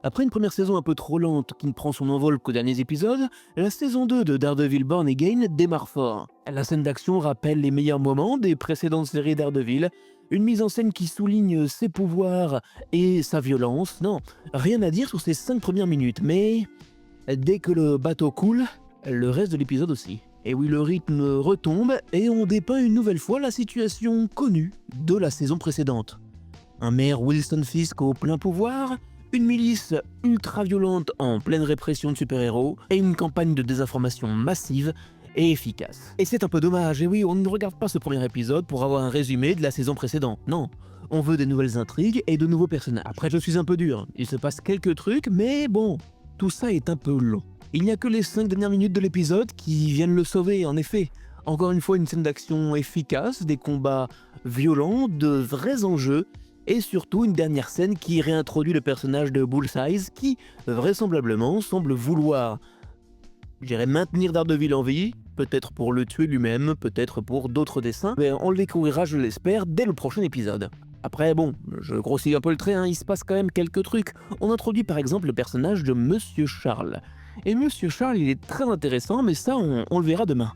Après une première saison un peu trop lente qui ne prend son envol qu'aux derniers épisodes, la saison 2 de Daredevil Born Again démarre fort. La scène d'action rappelle les meilleurs moments des précédentes séries Daredevil, une mise en scène qui souligne ses pouvoirs et sa violence. Non, rien à dire sur ces 5 premières minutes, mais dès que le bateau coule, le reste de l'épisode aussi. Et oui, le rythme retombe et on dépeint une nouvelle fois la situation connue de la saison précédente. Un maire Wilson Fisk au plein pouvoir, une milice ultra violente en pleine répression de super-héros et une campagne de désinformation massive et efficace. Et c'est un peu dommage, et oui, on ne regarde pas ce premier épisode pour avoir un résumé de la saison précédente, non. On veut des nouvelles intrigues et de nouveaux personnages. Après, je suis un peu dur, il se passe quelques trucs, mais bon, tout ça est un peu long. Il n'y a que les 5 dernières minutes de l'épisode qui viennent le sauver, en effet. Encore une fois, une scène d'action efficace, des combats violents, de vrais enjeux, et surtout une dernière scène qui réintroduit le personnage de Bullseye qui, vraisemblablement, semble vouloir, je dirais, maintenir Daredevil en vie, peut-être pour le tuer lui-même, peut-être pour d'autres desseins, mais on le découvrira, je l'espère, dès le prochain épisode. Après, bon, je grossis un peu le trait, hein, il se passe quand même quelques trucs. On introduit par exemple le personnage de Monsieur Charles. Et Monsieur Charles, il est très intéressant, mais ça, on le verra demain.